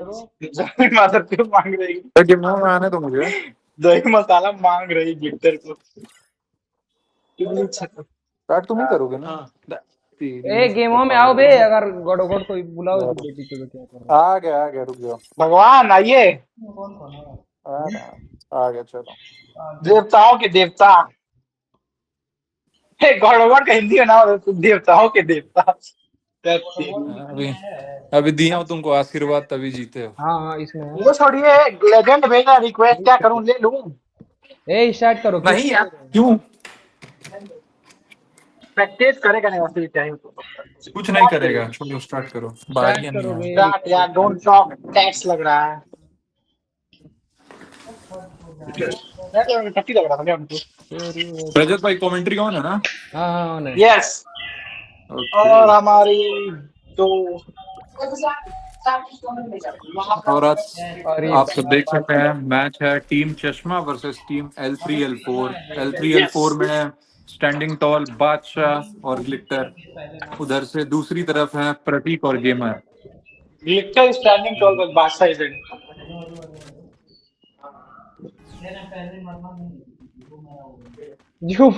दही मसाला क्यों मांग रही है? तो गेम में आने दो मुझे। दही मसाला मांग रही ग्लिटर को। कितनी छक्का। स्टार्ट तुम ही करोगे ना? ए गेमों में आओ बे, अगर गॉड गॉड कोई बुलाओ तो बेटी को, तो क्या कर रहा आ गया रुक जाओ। भगवान आइए। आ गया चलो। देवताओं के देवता। हे गॉड का हिंदी में नाम है, तो देवताओं के देवता। अभी अभी दिया हूँ तुमको आशीर्वाद तभी जीते हो। हाँ हाँ इसमें है। वो छोड़िए, लेजेंड भेजना रिक्वेस्ट क्या करूं, ले लूं? ए स्टार्ट करो, किस नहीं यार क्यों? प्रैक्टिस करेगा नहीं वैसे भी चाहिए तो। कुछ नहीं करेगा, छोड़ो स्टार्ट करो। स्टार्ट बारियां नहीं करो है। बे। स्टार्ट यार, डोंट टॉक टैक्स लग रहा है। टट्टी लग रहा था क्या हमको? रजत भाई कमेंट्री कौन है ना? हाँ हाँ नहीं। यस। ओके। और हमारी तो और आज और ये आप सब देख सकते हैं मैच है टीम चश्मा वर्सेस टीम L3L4। L3L4 में स्टैंडिंग टॉल बादशाह और ग्लिटर, उधर से दूसरी तरफ है प्रतीक और गेमर। ग्लिटर स्टैंडिंग टॉल बस बादशाह इज इन। जो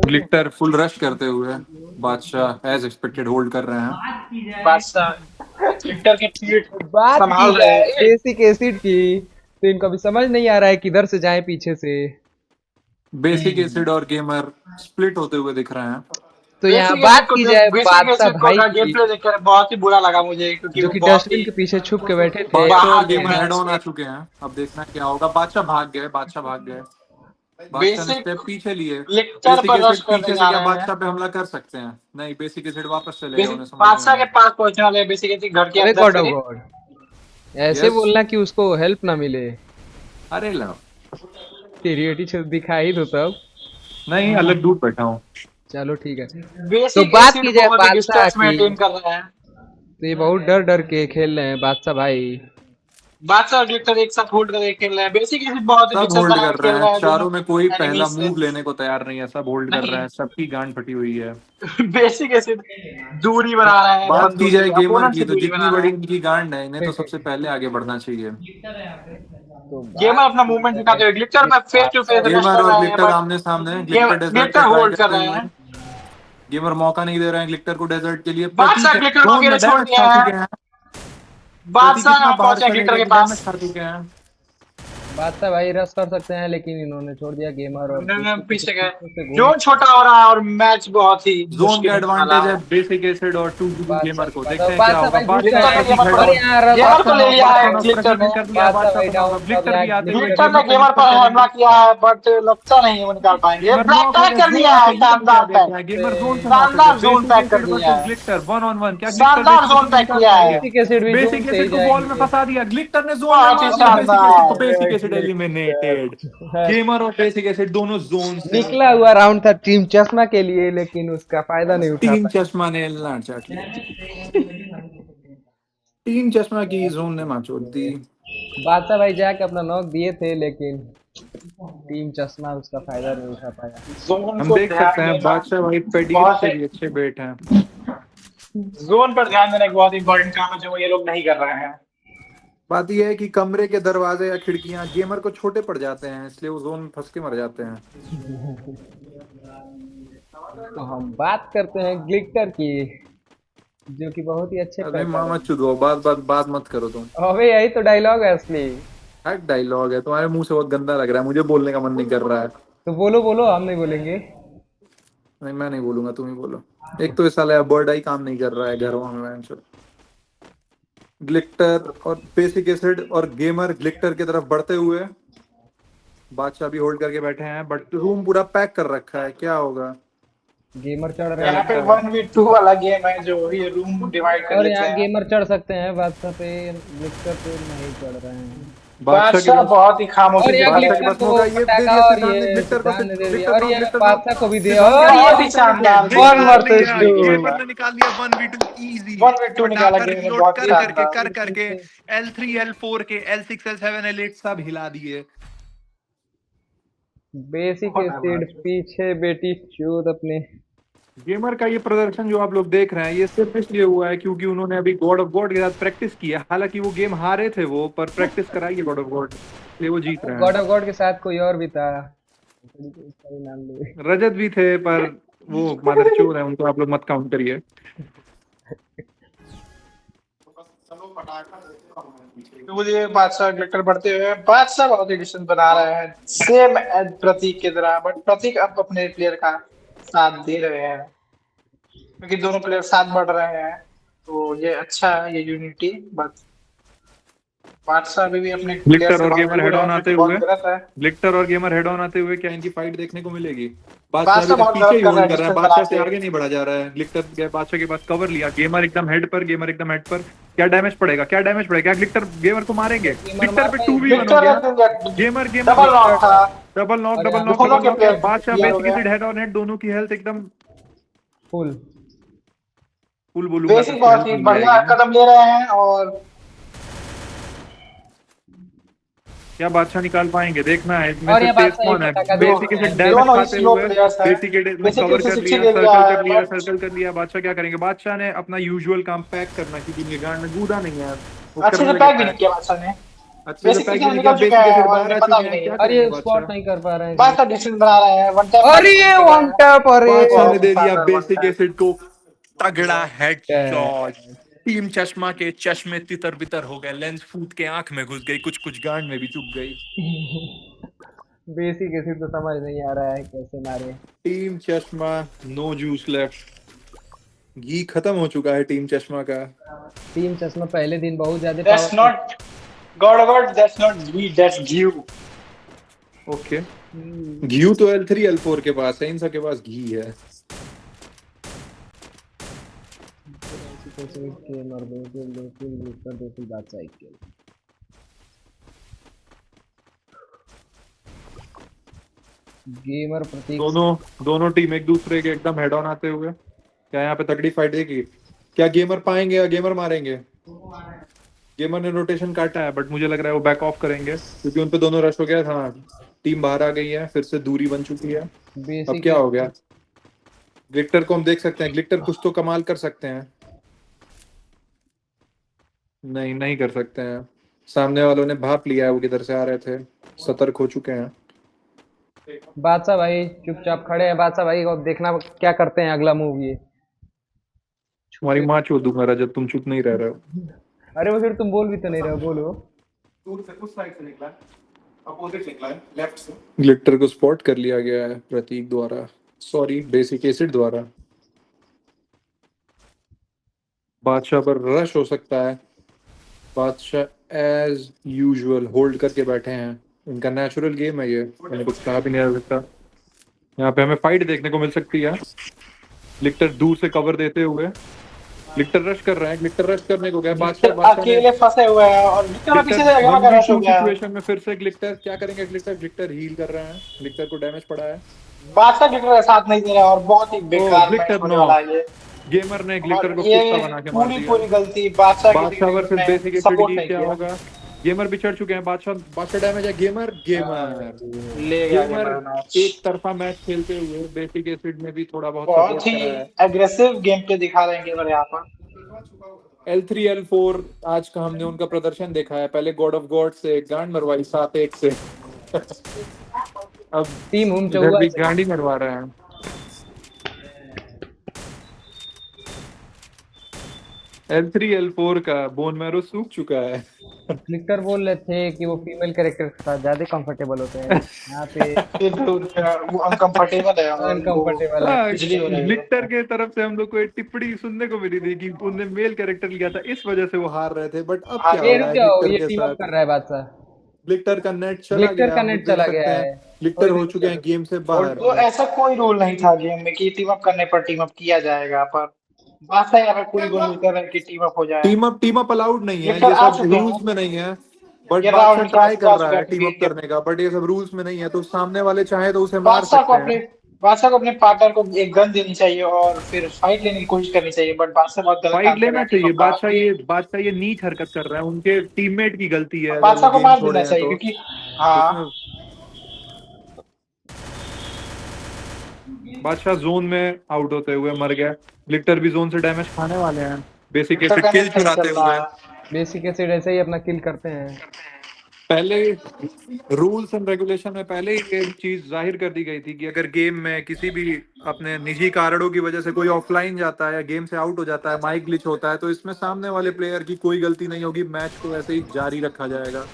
ग्लिटर फुल रश करते हुए, बादशाह एज एक्सपेक्टेड होल्ड कर रहे हैं। बादशाह ग्लिटर के पीठ बात की संभाल रहे जाए हैं। बेसिक एसिड की, तो इनको अभी समझ नहीं आ रहा है किधर से जाए पीछे से। बेसिक एसिड और गेमर स्प्लिट होते हुए दिख रहे हैं। तो यहाँ बेसिक बात एसिड को की देख, जाए बेसिक बादशाह एसिड को भाई का गेम की, प्ले देखकर बहुत ही बुरा लगा मुझे, क्योंकि जो वो कि बहुत डस्टबिन ही के पीछे छुप के बैठे थे। बादशाह और बाहर थे गेमर हेड मैच ऑन आ के। चुके हैं। अब देखना क्या होगा। बादशाह भाग गए, बादशाह भाग गए। बादशाह ने बेसिक स्टेप पीछे लिए। ग्लिटर बेसिक पर रश एसिड करने पीछे से जा क्या रहे हैं। बादशाह पे हमला कर सकते हैं? नहीं, बेसिक एसिड वापस चले गए, बेसिक उन्हें समझ में बादशाह नहीं के आया। पास पहुंचने वाले हैं, बेसिक एसिड घर के अबे अंदर गॉड ऑफ से। गॉड, ऐसे यस। बोलना कि उसको हेल्प ना मिले। अरे लो, तेरी बेटी दिखा ही दो तब। नहीं अलग दूर बैठा हूँ। चलो ठीक है। तो बेसिक बात एसिड की जाए बहुत ही बादशाह डिस्टेंस की, मेंटेन कर रहे हैं। तो ये बहुत डर डर के खेल रहे हैं बादशाह भाई। बादशाह और ग्लिटर एक साथ होल्ड करके खेल रहे हैं। बेसिक एसिड बहुत ही सब डिस्टेंस होल्ड बना कर के रहे खेल हैं, रहे हैं दोनों चारों में कोई पहला एनिमीज से। मूव लेने को तैयार नहीं है। सब होल्ड कर रहे नहीं, हैं, सबकी गांड फटी हुई है। बेसिक एसिड दूरी बना रहे हैं बात की बंदों जाए से, गेमर अपोनेंट की से तो दूरी जितनी बना रहे बड़ी हैं। इनकी गांड है, इन्हें तो सबसे पहले आगे बढ़ना चाहिए। तो गेमर बात अपना की मूवमेंट जाए दिखाते हुए ग्लिटर कि में फेस टू बादशाह फेस रश गेमर कर और रहे हैं, ग्लिटर बट आमने सामने, ग्लिटर डेजर्ट का ग्लिटर ट्राई होल्ड कर करते रहे हुए। हैं। गेमर मौका नहीं दे रहे हैं ग्लिटर को डेजर्ट के लिए। प्रतीक बादशाह है ग्लिटर को जोन अकेले में, छोड़ डैमेज दिए खा हैं। चुके हैं। प्रतीक बादशाह कितना यहाँ बाहर पहुंचे ग्लिटर चलेगा के कि डैमेज पास। खा चुके हैं। बादशाह भाई रस कर सकते हैं, लेकिन इन्होंने छोड़ दिया गेमर, और उन्होंने बेसिक पीछे गए। पीछे से घूम। जोन छोटा हो रहा है और मैच बहुत ही जोन का मुश्किल होने वाला एडवांटेज है है। बेसिक एसिड और 2 बादशाह गेमर के को। पास, देखते और हैं क्या बादशाह होगा। भाई घुस बादशाह रहे ग्लिटर है, ने हैं। प्रतीक गेमर हेड पर, और ऑन। यहाँ गेमर को बादशाह ले नॉक, लिया बादशाह है नॉक, ग्लिटर प्रतीक ने। ने कर दिया। बादशाह बादशाह भाई को नॉक। डाउन, अब और ग्लिटर यहाँ भी आते हुए, ग्लिटर ग्लिटर ने गेमर पे गेमर निकल पर कर हमला किया है, बट लगता नहीं है वो निकाल पाएंगे। गेमर पैक नॉक हो पैक गया। कर जोन दिया से है, ये शानदार क्या देख पैक। रहा है? गेमर जोन से नॉक हो गया। शानदार जोन बेसिक पैक कर एसिड दिया वर्सेस है। Glitter 1-on-1। क्या ग्लिटर शानदार बेसिक जोन एसिड को पैक निकाल किया है। पाएंगे? बेसिक एसिड भी जोन बेसिक से ही एसिड को वॉल में जाएंगे। फंसा दिया। ग्लिटर ने जोन में बहुत ही मार दिया बेसिक एसिड को। शानदार। Basic acid eliminated. गेमर और बेसिक एसिड दोनों जोन से। निकला हुआ राउंड था टीम चश्मा के लिए, लेकिन उसका फायदा नहीं उठा टीम पाया। चश्मा ने लाड़ चाट लिया। टीम चश्मा की जोन ने माचोड़ दी। बादशाह भाई जाके अपना नॉक दिए थे, लेकिन टीम चश्मा उसका फायदा नहीं उठा पाया। जोन हम को देख सकते ध्यान हैं देना बादशाह भाई पेडिग्री बहुत के है। भी अच्छे बेट हैं। जोन पर ध्यान देना एक बहुत इंपॉर्टेंट काम है, जो ये लोग नहीं कर रहे हैं। बात यह है कि कमरे के दरवाजे या खिड़कियां गेमर को छोटे पड़ जाते हैं, इसलिए वो जोन में फंस के मर जाते हैं। तो हम बात करते हैं ग्लिटर की, जो कि बहुत ही अच्छे अरे पैकर मामा है। चुदो, बात मत करो तुम। अबे यही तो डायलॉग है असली। हट डायलॉग है तुम्हारे मुंह से, बहुत गंदा लग रहा है, मुझे बोलने का मन नहीं कर रहा है। तो बोलो बोलो, हम नहीं बोलेंगे। नहीं मैं नहीं बोलूंगा, तुम ही बोलो। एक तो इस साल बर्ड आई काम नहीं कर रहा है घरों में। ग्लिटर और बेसिक एसिड और गेमर ग्लिटर की तरफ बढ़ते हुए। बादशाह भी होल्ड करके बैठे हैं, बट रूम पूरा पैक कर रखा है। क्या होगा? गेमर चढ़ रहे क्या यहाँ हैं, पे लगता है? 1v2 वाला गेम है, जो ये रूम डिवाइड कर और लेते यहाँ हैं। गेमर चढ़ सकते हैं बादशाह पे, ग्लिटर पे नहीं चढ़ रहे हैं। बादशाह के बादशाह पास, बहुत ही खामोशी और से यहाँ खेल बादशाह रहे के हैं। ग्लिटर पास को मौका, ये दे पटाखा, दिया और सिद्धांत ने ये ग्लिटर को। सिद्धांत ने दे दिया, ग्लिटर और नो, ये ग्लिटर नो। बादशाह को भी दिया, सिद्धांत और ने ये बहुत ही बादशाह ने शानदार। वन निकाल वर्सेस लिया। टू। गेमर ने निकाल लिया 1v2 इजी। 1v2 निकाला पटाखा गेम में, रिलोड बहुत ही कर करके शानदार। कर करके L3 L4 के L6 L7 L8 सब हिला दिए। बेसिक एसिड पीछे बेटी चूत अपने। गेमर का ये प्रदर्शन जो आप लोग देख रहे हैं ये सिर्फ इसलिए हुआ है क्योंकि उन्होंने अभी गॉड ऑफ गॉड के साथ प्रैक्टिस की है। हालांकि वो गेम हारे थे वो, पर प्रैक्टिस कराई है गॉड ऑफ गॉड, इसलिए वो जीत रहे गॉड हैं। ऑफ गॉड के साथ कोई और भी था, उसका भी नाम ले। रजत भी थे, पर वो मादरचोद है, उनको आप लोग मत काउंट करिए। तो मुझे बादशाह ग्लिटर बढ़ते हुए बादशाह बहुत एडिशन बना रहे हैं सेम एज प्रतीक की तरह, बट प्रतीक अब अपने प्लेयर का साथ दे रहे हैं क्योंकि दोनों प्लेयर साथ बढ़ रहे हैं, तो ये अच्छा है ये यूनिटी। बट बादशाह अभी भी अपने प्लेयर ग्लिटर से और बहुत गेमर दूर हेड है ऑन जो आते कि बहुत हुए, गलत है। ग्लिटर और गेमर हेड ऑन आते हुए क्या इनकी फाइट देखने को मिलेगी? बादशाह अभी बादशाह तक बहुत पीछे गलत ही कर रहा होल्ड है कर रहा है, डिस्टेंस बना बादशाह से के। आगे नहीं बढ़ा जा रहा है। ग्लिटर गया बादशाह के पास, कवर लिया, गेमर एकदम हेड पर, गेमर एकदम हेड पर। क्या डैमेज पड़ेगा, क्या डैमेज पड़ेगा? क्या ग्लिटर गेमर को मारेंगे? गेमर ग्लिटर मार पे पाएंगे? 2v1 हो विक्टर गया। गेमर गेमर डबल नॉक था। डबल नॉक, और डबल यहाँ नॉक, दोनों डबल के नॉक। प्लेयर बादशाह क्लियर हो गया। बेसिकली हेड ऑन हेड, दोनों की हेल्थ एकदम फुल। फुल बोलूंगा तो बेसिक उसको बहुत हेल्थ ही मिल बढ़िया जाएगी। कदम ले रहे हैं और क्या बादशाह निकाल पाएंगे, देखना है। इसमें और से ये तेज बादशाह एक कौन है? अटैक दो, बेसिक से डैमेज दोनों ही खाते स्लो हुए प्लेयर्स हैं। बेसिक ने बेसिक कवर से कर शिक्षित लिया, एरिया सर्कल कर है लिया, बट सर्कल कर लिया। बादशाह क्या करेंगे? बादशाह ने अपना यूजुअल काम पैक करना, क्योंकि इनके गांड में गूदा नहीं है, वो अच्छे करने से लगे पैक भी नहीं पैक। किया बादशाह ने। अच्छे से बेसिक पैक पीछे भी से नहीं किया, निकल चुके बेसिक हैं एसिड और बाहर इन्हें आ पता चुके भी हैं, नहीं क्या है। अरे करेंगे बादशाह? स्पॉट नहीं कर पा रहे हैं इसमें। बादशाह डिस्टेंस बना रहे हैं, वन टैप अरे ये वन टैप, अरे बादशाह ने बहुत दे दिया शानदार वन बेसिक टैप। एसिड को तगड़ा हेडशॉट। डैम। टीम चश्मा के चश्मे तितर बितर हो गए, लेंस फूट के आंख में घुस गई, कुछ कुछ गांड में भी चुभ गई। बेसिक ऐसे तो समझ नहीं आ रहा है कैसे मारे। टीम चश्मा नो जूस लेफ्ट, घी खत्म हो चुका है टीम चश्मा का। टीम चश्मा पहले दिन बहुत ज्यादा that's powerful. Not God, that's not ghee, that's ghee. Okay, घी तो L3 L4 के पास है, इन सब के पास घी है। गेमर दो किल विक्टर 2 किल बादशाह 1 किल। गेमर प्रतीक। दोनों दोनों टीम एक दूसरे के एकदम हेड ऑन आते हुए, क्या यहाँ पे तगड़ी फाइट देगी? क्या गेमर पाएंगे या गेमर मारेंगे? गेमर ने रोटेशन काटा है, बट मुझे लग रहा है वो बैक ऑफ करेंगे, क्योंकि उन पे दोनों रश हो गया था। टीम बाहर आ गई है, फिर से दूरी बन चुकी है। अब बेसिक क्या हो गया? ग्लिटर को हम देख सकते हैं, ग्लिटर कुछ तो कमाल कर सकते हैं। नहीं, नहीं कर सकते हैं। सामने वालों ने भाप लिया है, वो किधर से आ रहे थे, सतर्क हो चुके हैं। बादशाह भाई चुपचाप खड़े हैं बादशाह भाई, अब देखना क्या करते हैं अगला मूव ये। तुम्हारी छुपे। माँ चोद दूंगा रजत, तुम चुप नहीं रह रहे हो। अरे वो फिर तुम बोल भी तो नहीं रहे हो, बोलो। दूर से उस साइड से निकला है, अपोजिट निकला है, लेफ्ट से। ग्लिटर को स्पॉट कर लिया गया है प्रतीक द्वारा, सॉरी बेसिक एसिड द्वारा। बादशाह पर रश हो सकता है। बादशाह एज यूजुअल होल्ड करके बैठे हैं, इनका नेचुरल गेम है ये, मैंने कुछ कहा भी नहीं जा सकता। यहाँ पे हमें फाइट देखने को मिल सकती है। लिक्टर दूर से कवर देते हुए, लिक्टर रश कर रहे हैं, लिक्टर रश करने को गया। बादशाह विक्टर बादशाह ने अकेले फंसे हुए हैं और विक्टर में पीछे ग्लिटर से गेमर का रश हो 1v2 गया है। सिचुएशन में फिर से ग्लिटर क्या करेंगे? ग्लिटर ग्लिटर हील कर रहे हैं, ग्लिटर को डैमेज पड़ा है। बादशाह विक्टर का साथ नहीं दे रहा और बहुत ही ओ बेकार मैच ग्लिटर होने नो, वाला है ये। गेमर ने ग्लिटर और को ये कुत्ता बना के मार पूरी दिया। पूरी गलती बादशाह की थी बादशाह कि वर्सेस उन्होंने बेसिक एसिड सपोर्ट की नहीं क्या किया। होगा? गेमर भी चढ़ चुके हैं, बादशाह बादशाह डैमेज है, गेमर गेमर ले गया गेमर गेमर मैच। एक तरफा मैच खेलते हुए बेसिक एसिड ने भी थोड़ा बहुत बहुत सपोर्ट ही करा है। एग्रेसिव गेम पे दिखा रहे हैं गेमर यहाँ पर। L3 L4 आज का हमने उनका प्रदर्शन देखा है। पहले गॉड ऑफ गॉड से गांड मरवाई 7-1 से। अब टीम होम इधर चौवा भी से। गांड ही मरवा रहे हैं। L3 L4 का बोन मैरो सूख चुका है। विक्टर बोल रहे थे कि वो फीमेल कैरेक्टर के साथ ज्यादा कंफर्टेबल होते हैं, यहाँ पे फिर वो अनकंफर्टेबल है और उनको अनकंफर्टेबल है। खुजली हो रही ग्लिटर है। के तरफ से हम लोग को एक टिप्पणी सुनने को मिली थी कि उनने मेल कैरेक्टर लिया था, इस वजह से वो हार रहे थे। बट अब हाँ क्या जी। हो ये रहा रुक है जाओ, ग्लिटर ये के टीम अप साथ? कर रहा है बादशाह। ग्लिटर का नेट चला ग्लिटर गया, का हम लोग नेट देख चला सकते गया हैं। है। ग्लिटर कोई भी हो नहीं चुके हैं चल। गेम से होल्ड बाहर। तो करो। ऐसा कोई रूल नहीं था गेम में कि टीम अप करने पर टीम अप किया जाएगा, पर बादशाह यहाँ पे पूरी कोशिश कर रहे हैं कि टीम अप हो जाए। टीम अप अलाउड नहीं है, विक्टर ये आ सब चुके रूल्स हैं। में नहीं है। बट ये बादशाह राउंड ट्राई क्रॉस कर आ रहा चुका है है टीम अप क्योंकि करने का, बट ये सब रूल्स में नहीं है, तो सामने वाले चाहे तो उसे मार बादशाह को सकते अपने हैं। बादशाह को अपने पार्टनर को एक गन देनी चाहिए और फिर फाइट लेने की कोशिश करनी चाहिए, बट बादशाह बहुत गलत फाइट काम कर रहा लेना है टीम चाहिए। अप का। बादशाह ये नीच हरकत कर रहा है, उनके टीममेट की गलती है अगर वो बादशाह को गेम मार देना छोड़े हैं चाहिए तो। क्योंकि हाँ उसमें बादशाह जोन में आउट होते हुए मर गया। ग्लिटर भी जोन से डैमेज खाने वाले हैं। बेसिक विक्टर एसिड का किल नहीं चुराते चल हुए। रहा बेसिक एसिड ऐसे ही अपना किल करते हैं। पहले रूल्स एंड रेगुलेशन में पहले ही ये चीज जाहिर कर दी गई थी कि अगर गेम में किसी भी अपने निजी कारणों की वजह से कोई ऑफलाइन जाता है या गेम से आउट हो जाता है, माइक ग्लिच होता है, तो इसमें सामने वाले प्लेयर की कोई गलती नहीं होगी, मैच को ऐसे ही जारी रखा जाएगा।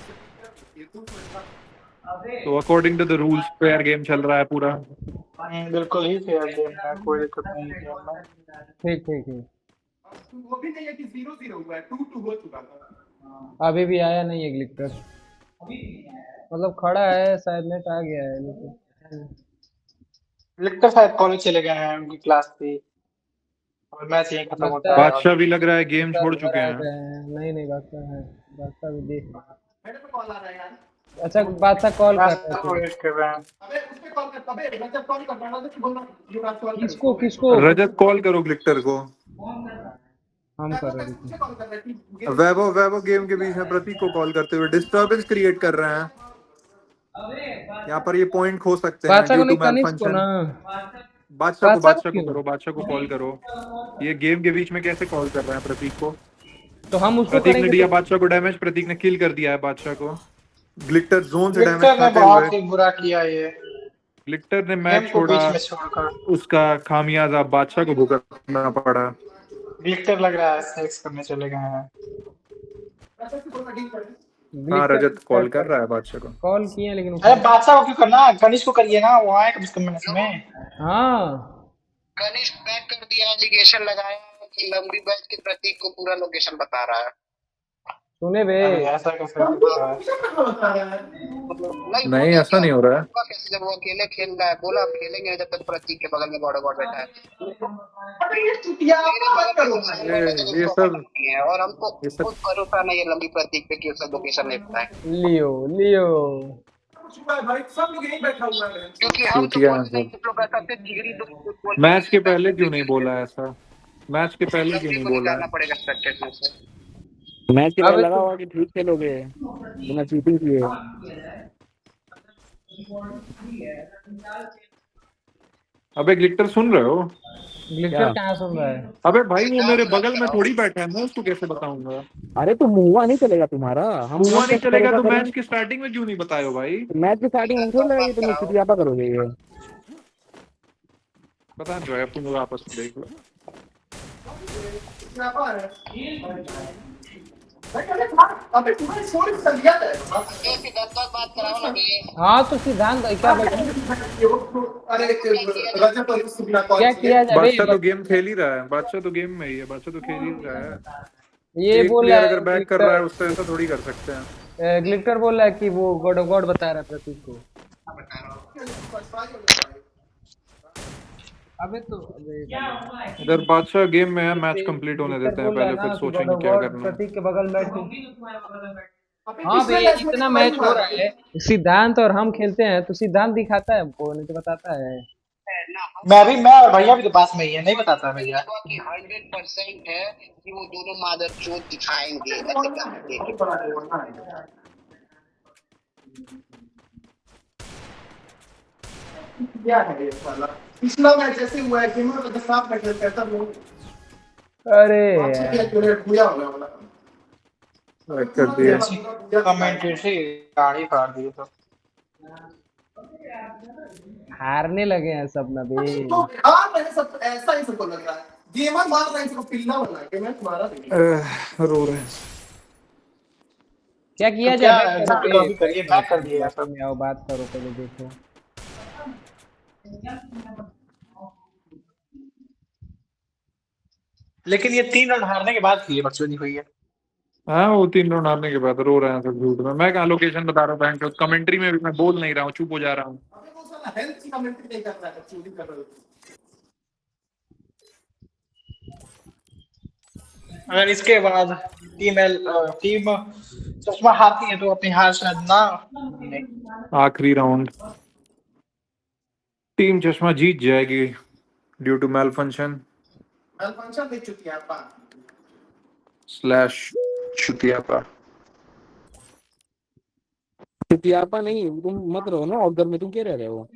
तो according to the rules fair game चल रहा है पूरा। बिल्कुल ही फेयर गेम है, कोई दिक्कत नहीं है गेम में। ठीक ठीक ठीक। वो भी नहीं है कि 0-0 हुआ है, 2-2 हो चुका था। अभी भी आया नहीं है ग्लिटर। मतलब खड़ा है, शायद नेट आ गया है लेकिन विक्टर शायद कॉलेज चले गए हैं, उनकी क्लास थी और मैच यहीं खत्म लगता होता है। है बादशाह भी लग रहा है गेम सब छोड़ घर चुके आ हैं। गए हैं। नहीं नहीं, बादशाह है। बादशाह भी देख। मेरे पे कॉल आ रहा है यार। अच्छा, बादशाह कॉल कर मैच रहे तो थे। वेट कर रहे हैं। अबे उस पे कॉल कर, अबे रजत कॉल कर रहा है तो बोलना युवराज कॉल करे किसको किसको? रजत कॉल करो ग्लिटर को। हम कर रहे थे। वैभव वैभव गेम के बीच में प्रतीक को कॉल करते हुए डिस्टरबेंस क्रिएट कर रहे हैं। यहाँ पर ये पॉइंट खो सकते हैं बादशाह ड्यू को टू नहीं, मैल तनिष्क को ना। फंक्शन। बादशाह को बादशाह को क्यों? करो, बादशाह को कॉल करो। ये गेम के बीच में कैसे कॉल कर रहे हैं प्रतीक को? तो हम उसको प्रतीक ने करेंगे दिया तो। बादशाह को डैमेज, प्रतीक ने किल कर दिया है बादशाह को। ग्लिटर जोन से डैमेज विक्टर ने खाते हुए। बहुत ही बुरा किया ये, ग्लिटर ने मैच गेम को छोड़ा। बीच में छोड़कर। उसका खामियाजा बादशाह को भुगतना पड़ा। विक्टर लग रहा है सेक्स करने चले गए हैं। हाँ, ग्लिटर रजत कॉल कर रहा है बादशाह को। कॉल किए लेकिन अरे उठा। बादशाह को क्यों करना, कनिष्क को करिए ना, वो आए कम से कम मैच में। हाँ, कनिष्क बैक कर दिया, एलिगेशन लगाया कि लंबी बैच के प्रतीक को पूरा लोकेशन बता रहा है। सुने बे। अरे ऐसा कैसे हो सकता है? नहीं, बोले ऐसा क्या नहीं हो रहा है। होगा कैसे जब वो अकेले खेल रहा है? बोला हम खेलेंगे जब तक प्रतीक के बगल में गॉड गॉड बैठा है। मेरे बगल में तो ये बैठे तो ये उसको सब खत्म किए हैं और हमको ये सब खुद भरोसा नहीं है लंबी प्रतीक पे कि उसका लोकेशन नहीं पता है। लियो लियो। क्योंकि हम तो चूतिया बोल हैं नहीं, सब। कुछ लोग ऐसा थे जिगरी दोस्त कुछ बोल के मैच के मैच पहले क्यों नहीं खेल बोला ऐसा? मैच के पहले क्यों लंबी नहीं को बोला निकालना है? पड़ेगा स्पेक्टेटर से। मैच के पहले अबे लगा तो हुआ कि ठीक खेलोगे, बिना चीटिंग किए। अबे ग्लिटर सुन रहे हो? ग्लिटर क्या? कहाँ सुन रहा है? अबे भाई वो मेरे सिद्धांत मत बगल में कराओ। थोड़ी बैठा है, मैं उसको कैसे बताऊंगा? अरे तो मुआ नहीं चलेगा तुम्हारा, हम हुआ नहीं कैसे चलेगा भरोसा तो करें? मैच की स्टार्टिंग में क्यों नहीं बताए हो भाई? मैच की स्टार्टिंग में थोड़ी लगा कि मत तुम कराओ। चिटियापा करोगे ये। पता नहीं भाई, तुम लोग आपस में देख लो। ये सिद्धांत बात कराओ ना बे। हाँ तो सिद्धांत क्या भाई? क्या किया जाए बादशाह बे? तो गेम खेल ही रहा है, बादशाह तो गेम में ही है, बादशाह तो खेल ही रहा है। ये एक बोल रहा प्लेयर अगर है बैक कर रहा ग्लिटर। है उससे ऐसा थोड़ी कर सकते हैं। ग्लिटर बोल रहा है कि वो गॉड गॉड बता रहा है प्रतीक को। अबे तो अबे अगर बादशाह गेम में है, मैच कंप्लीट होने ग्लिटर देते हैं बोल रहा है पहले, ना फिर कि गॉड सोचेंगे क्या गॉड करना है। प्रतीक के बगल में हाँ भैया, इतना मैच हो रहा है, सिद्धांत और हम खेलते हैं तो सिद्धांत दिखाता है हमको, नहीं तो बताता है। ना मैं और भैया भी तो पास में ही है, नहीं बताता भैया। कि 100% है कि वो दोनों मादर चोट दिखाएंगे ऐसे करके। पिछला मैच जैसे हुआ है गेम में, तो साफ मैच कहता हूं अरे कर दिया। कमेंटेटरी गाड़ी फाड़ दी तो। हारने लगे हैं सब ना बे। तो यार मैंने सब ऐसा ही सबको लग रहा है, गेमर मार रहा है इसको पिल्ला बना के, मैं तुम्हारा रो रहे हैं। क्या तो किया जाए? क्या बैक करो एग्जिट बे, लॉबी बैक करिए, करो, बैक कर तुम दिए यार लॉबी सब। में आओ, बात करो पहले, देखो। लेकिन ये 3 राउंड हारने के बाद की ये बकचोदी हुई है। हाँ, वो 3 राउंड हारने के बाद रो रहे हैं सब झूठ में। मैं कहाँ लोकेशन बता रहा हूँ, कमेंट्री में भी मैं बोल नहीं रहा हूँ, चुप हो जा रहा हूँ। अगर इसके बाद टीम चश्मा हारती है तो अपनी हार शायद ना माने। आखिरी राउंड टीम चश्मा जीत जाएगी due to malfunction slash चुतियापा। चिटियापा नहीं, तुम मत रहो ना ऑब्जर्व में, तुम क्या रह रहे हो?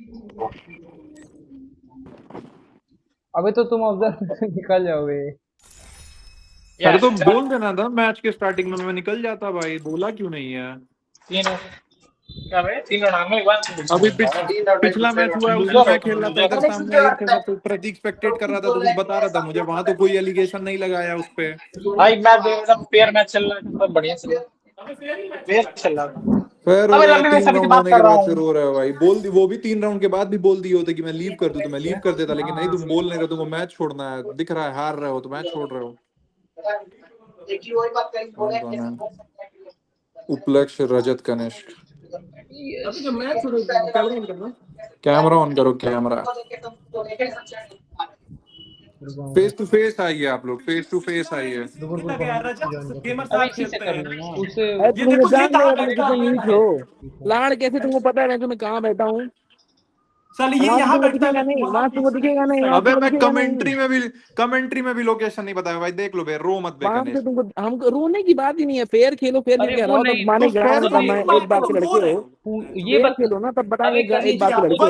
अबे तो तुम ऑब्जर्व निकल जाओगे। अरे तो बोल देना था मैच के स्टार्टिंग में, मैं निकल जाता भाई, बोला क्यों नहीं है? क्या भाई 3 रन में एक बार अभी पिछला मैच हुआ है उसमें मैं खेल रहा था इधर सामने आयर के साथ, तो प्रतीक स्पेक्टेट कर रहा था तो कुछ बता रहा था मुझे, वहां तो कोई एलिगेशन नहीं लगाया उस पे। भाई मैच देख रहा था, पेयर मैच चल रहा है, सब बढ़िया चल रहा है, पेयर चल रहा था। फिर हो अबे रहा है लंबी 3 बेसब्री की राउंड बात होने कर के रहा बाद हूँ। फिर हो रहा है भाई, बोल दी वो भी 3 राउंड के बाद भी बोल दिए होते कि मैं लीव कर दूं तो मैं लीव कर देता, लेकिन नहीं, तुम बोल नहीं रहे, तुमको मैच छोड़ना है, दिख रहा है हार रहे हो तो मैच छोड़ रहे हो। कौन कौन है? उपलक्ष, रजत, कनिष्क। कैमरा ऑन करो, कैमरा। फेस टू फेस आइए आप लोग, फेस टू फेस आइए। अबे इसी से कर लो ना, उससे अरे तुम मुझे जान रहे हो तुम करेगा कितने नीच हो। लाड़ कैसे तुमको पता है मैं कहाँ बैठा हूँ? वहां से तुमको दिखेगा नहीं, वहां से तुमको दिखेगा नहीं, वहां से अबे तुमको मैं दिखेगा नहीं। कमेंट्री में भी लोकेशन नहीं बताया भाई, देख लो बे, रो मत बे वहां से कनिष्क। तुमको हमको रोने की बात ही नहीं है। फेयर खेलो, फेयर खेल अरे के वो हराओ तब नहीं तो माने फिर ग्राउंड का। मैं एक बाप के लड़के हो, ये फेयर बता। खेलो ना तब बताएंगे अबे एक बाप के लड़के हो।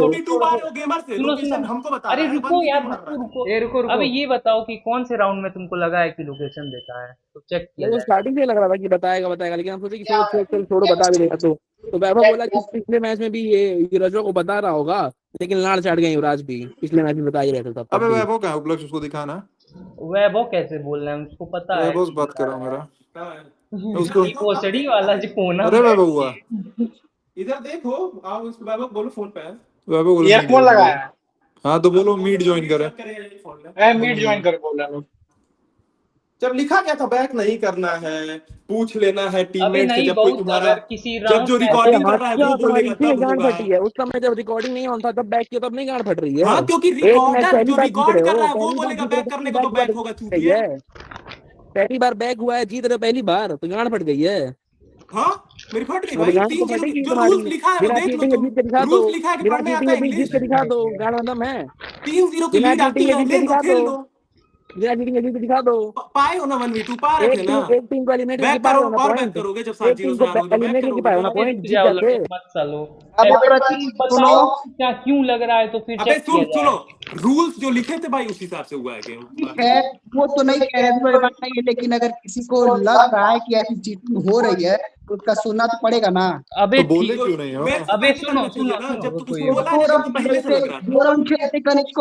सुनो सुनो, अरे रुको यार, रुको रुको। अबे ये बताओ कि कौन से राउंड में तुमको लगा है कि लोकेशन देता है, तो चेक किया मेरे को जाए। स्टार्टिंग से लग रहा था कि बताएगा बताएगा, लेकिन हम सोचे कि छोड़ो छोड़ो छोड़ो छोड़ो, बता भी देगा तो वैभव बोला कि पिछले मैच में भी ये रजो को बता रहा होगा, लेकिन लाड़ चाट गए युवराज भी, पिछले मैच में बता ही रहे थे तब अबे भी। वैभव कहाँ है? उपलक्ष उसको दिखाना। वैभव कैसे बोल रहे हैं, उसको पता है वैभव से कि बात करो मेरा उसको। ये पोसड़ी वाला जो कोना अरे में वैभव हुआ, वैभव बोलो ये मीट कौन ज्वाइन लगाया करो। है? हाँ तो बोलो मीट ज्वाइन करे। मैं मीट ज्वाइन कर बोल रहा हूँ। अबे नहीं, बहुत अगर किसी राउंड में अरे हाँ क्या तुम्हारी इसी में गांड फटी है? उस समय जब रिकॉर्डिंग नहीं ऑन था तब बैक किया, तब नहीं गांड फट रही है? एक मैच पहली बार जीत रहे हो, पहली बार जीत रहे हो तो कितनी बार गई है? पहली बार बैक हुआ है, जीत रहे हो पहली बार तो गांड फट गई है। अरे गांड तो फटेगी तुम्हारी। बिना चीटिंग के जीत के दिखा दो, बिना चीटिंग के जीत के दिखा दो, गांड मतलब है। बिना चीटिंग के जीत के दिखा दो, बिना चीटिंग के जीत के दिखा दो। एक टीम को एलिमिनेट करके पाए हो ना पॉइंट, एक टीम को एलिमिनेट करके पाए हो ना अरे पॉइंट रुक जीत जाओ, जाते। लड़ो मत चलो। अब अब प्रतीक सुनो, बताओ क्या क्यों लग रहा है, तो फिर चेक किया जाए। ठीक है, वो तो नहीं कह रहे, कोई बात नहीं है, लेकिन अगर किसी को लग रहा है कि ऐसी चीटिंग हो रही है तो उसका सुनना तो पड़ेगा ना। अबे तो बोले ठीक, क्यों नहीं हो? अबे सुनो सुनो सुनो, रुको ये तो बात। दो राउंड खेलते कनिष्क